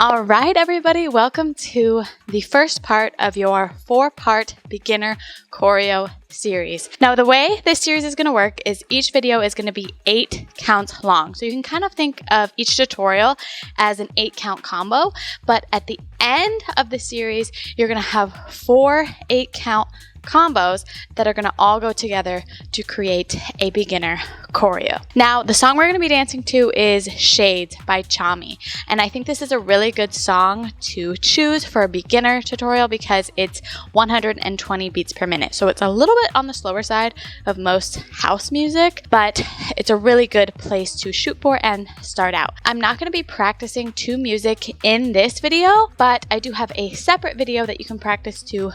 All right, everybody, welcome to the first part of your 4-part beginner choreo series. Now, the way this series is going to work is each video is going to be 8 counts long. So you can kind of think of each tutorial as an 8-count combo, but at the end of the series, you're going to have 4 8-count combos that are going to all go together to create a beginner choreo. Now, the song we're going to be dancing to is Shades by Tchami, and I think this is a really good song to choose for a beginner tutorial because it's 120 beats per minute. So it's a little bit on the slower side of most house music, but it's a really good place to shoot for and start out. I'm not going to be practicing to music in this video, but I do have a separate video that you can practice to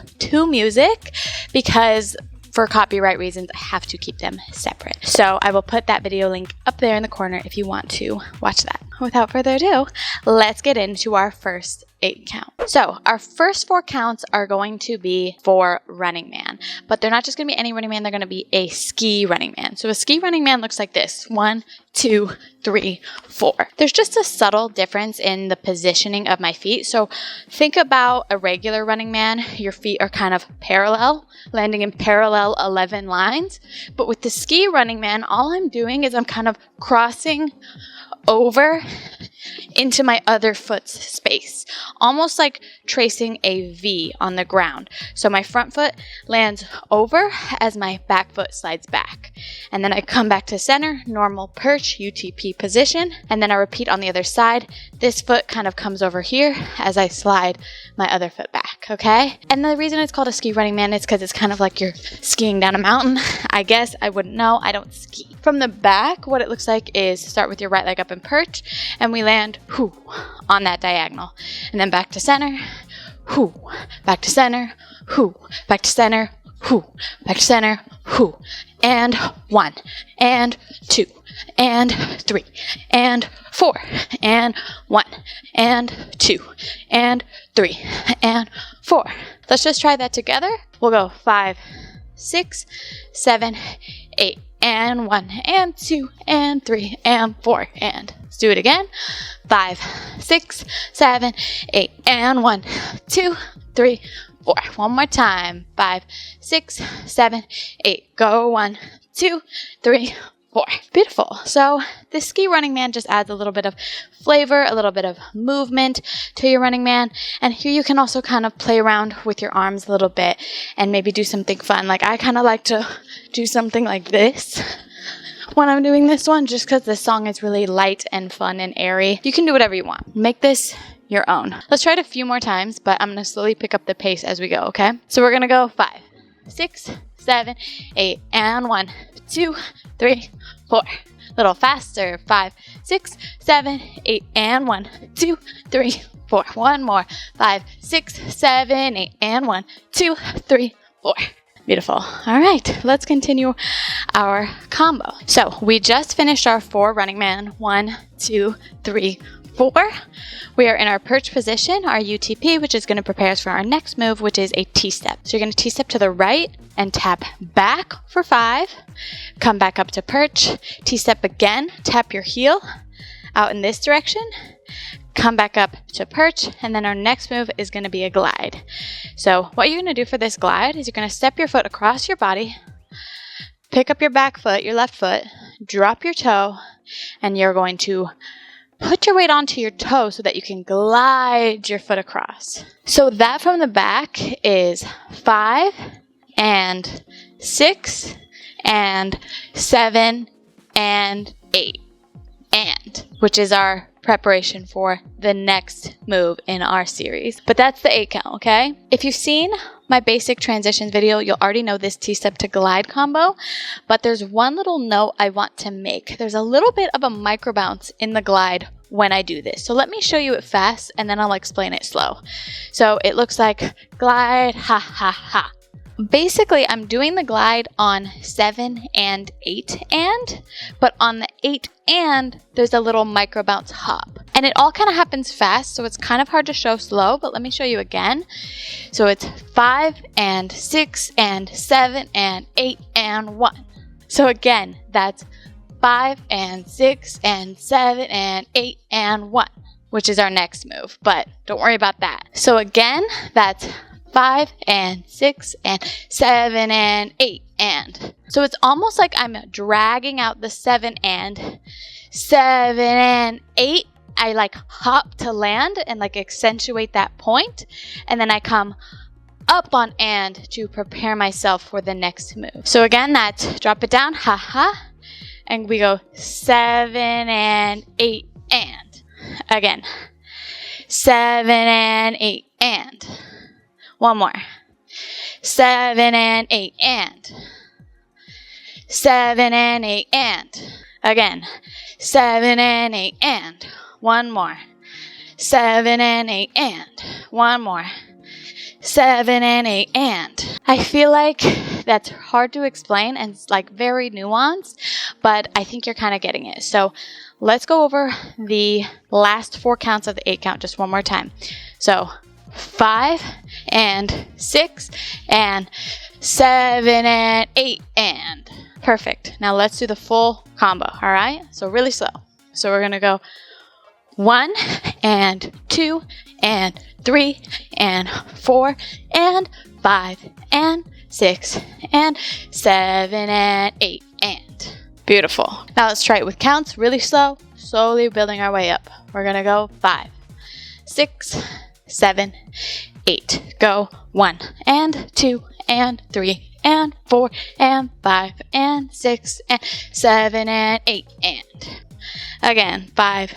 music because for copyright reasons, I have to keep them separate. So I will put that video link up there in the corner if you want to watch that. Without further ado, let's get into our first 8 count. So our first 4 counts are going to be for Running Man, but they're not just going to be any Running Man, they're going to be a ski Running Man. So a ski Running Man looks like this: 1, 2, 3, 4. There's just a subtle difference in the positioning of my feet. So think about a regular Running Man, your feet are kind of parallel, landing in parallel 11 lines. But with the ski Running Man, all I'm doing is I'm kind of crossing over into my other foot's space, almost like tracing a V on the ground. So my front foot lands over as my back foot slides back. And then I come back to center, normal perch, UTP position, and then I repeat on the other side. This foot kind of comes over here as I slide my other foot back, okay? And the reason it's called a ski Running Man is because it's kind of like you're skiing down a mountain. I guess I wouldn't know, I don't ski. From the back, what it looks like is start with your right leg up in perch, and we land on that diagonal, and then back to center, back to center, back to center, back to center, and 1, and 2, and 3, and 4, and 1, and 2, and 3, and 4. Let's just try that together. We'll go 5, 6, 7, 8, and 1, and 2, and 3, and 4, and let's do it again. 5, 6, 7, 8, and 1, 2, 3, 4. One more time. 5, 6, 7, 8. Go 1, 2, 3, 4. Beautiful. So this ski Running Man just adds a little bit of flavor, a little bit of movement to your Running Man. And here you can also kind of play around with your arms a little bit and maybe do something fun. Like I kind of like to do something like this when I'm doing this one, just because this song is really light and fun and airy. You can do whatever you want. Make this your own. Let's try it a few more times, but I'm going to slowly pick up the pace as we go, okay? So we're going to go 5, 6, 7, 8, and 1, 2, 3, 4. A little faster. 5, 6, 7, 8, and 1, 2, 3, 4. One more. 5, 6, 7, 8, and 1, 2, 3, 4. Beautiful. All right, let's continue our combo. So we just finished our 4 Running Man. 1, 2, 3, 4. We are in our perch position, our UTP, which is going to prepare us for our next move, which is a T-step. So you're going to T-step to the right and tap back for 5. Come back up to perch. T-step again. Tap your heel out in this direction. Come back up to perch, and then our next move is going to be a glide. So what you're going to do for this glide is you're going to step your foot across your body, pick up your back foot, your left foot, drop your toe, and you're going to put your weight onto your toe so that you can glide your foot across. So that from the back is 5 and 6 and 7 and 8, and which is our preparation for the next move in our series. But that's the 8 count, okay? If you've seen my basic transitions video, you'll already know this T-step to glide combo, but there's one little note I want to make. There's a little bit of a micro bounce in the glide when I do this. So let me show you it fast and then I'll explain it slow. So it looks like glide, ha, ha, ha. Basically, I'm doing the glide on 7 and 8 and, but on the 8 and, there's a little micro bounce hop. And it all kind of happens fast, so it's kind of hard to show slow, but let me show you again. So it's 5 and 6 and 7 and 8 and 1. So again, that's 5 and 6 and 7 and 8 and 1. which is our next move, but don't worry about that. So again, that's 5 and 6 and 7 and 8 and. So it's almost like I'm dragging out the 7 and 8. I like hop to land and like accentuate that point, and then I come up on and to prepare myself for the next move. So again, that's drop it down, ha ha, and we go 7 and 8 and. Again, 7 and 8 and. One more. 7 and 8 and. 7 and 8 and. Again, 7 and 8 and. One more. 7 and 8 and. One more. 7 and 8 and. I feel like that's hard to explain and it's like very nuanced, but I think you're kind of getting it. So let's go over the last 4 counts of the 8 count just one more time. So 5 and 6 and 7 and 8 and. Perfect. Now let's do the full combo, all right? So really slow. So we're going to go 1 and 2 and 3 and 4 and 5 and 6 and 7 and 8 and. Beautiful. Now let's try it with counts really slow, slowly building our way up. We're going to go 5, 6, 7, 8. Go 1 and 2 and 3 and 4 and 5 and 6 and 7 and 8 and. Again, 5,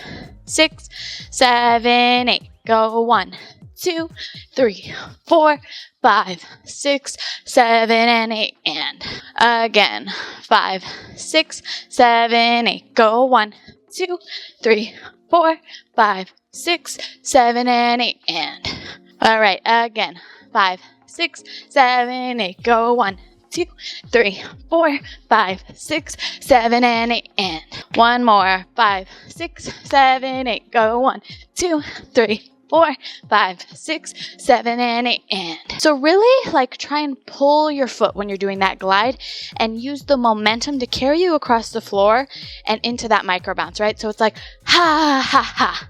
6, 7, 8. Go 1, 2, 3, 4, 5, 6, 7, and 8 and. Again, 5, 6, 7, 8. Go 1, 2, 3, 4, 5, 6, 7, and 8 and. All right, again, 5, 6, 7, 8. Go 1, 2, 3, 4, 5, 6, 7, and 8 and. One more. 5, 6, 7, 8. Go 1, 2, 3, 4, 5, 6, 7, and 8 and. So really like try and pull your foot when you're doing that glide and use the momentum to carry you across the floor and into that micro bounce, right? So it's like ha ha ha,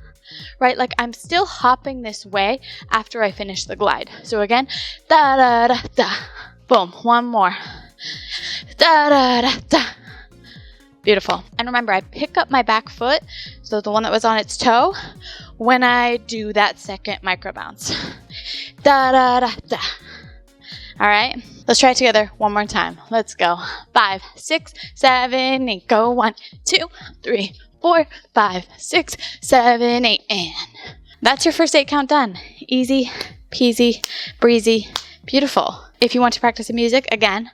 right? Like I'm still hopping this way after I finish the glide. So again, da da da da. Boom. One more. Da da da da. Beautiful. And remember, I pick up my back foot, so the one that was on its toe, when I do that second micro bounce. Da da da da. All right, let's try it together one more time. Let's go. 5, 6, 7, 8. Go 1, 2, 3, 4, 5, 6, 7, 8, and. That's your first 8 count done. Easy peasy, breezy, beautiful. If you want to practice the music, again,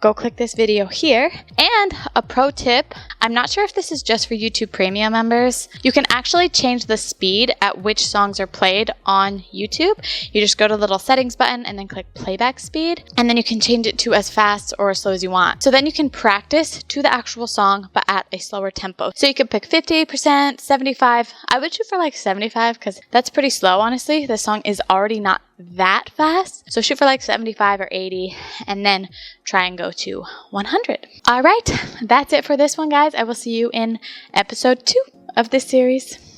go click this video here. And a pro tip, I'm not sure if this is just for YouTube Premium members. You can actually change the speed at which songs are played on YouTube. You just go to the little settings button and then click playback speed. And then you can change it to as fast or as slow as you want. So then you can practice to the actual song, but at a slower tempo. So you can pick 50%, 75. I would shoot for like 75 because that's pretty slow, honestly. The song is already not that fast. So shoot for like 75 or 80 and then try and go to 100. All right, that's it for this one, guys. I will see you in episode 2 of this series.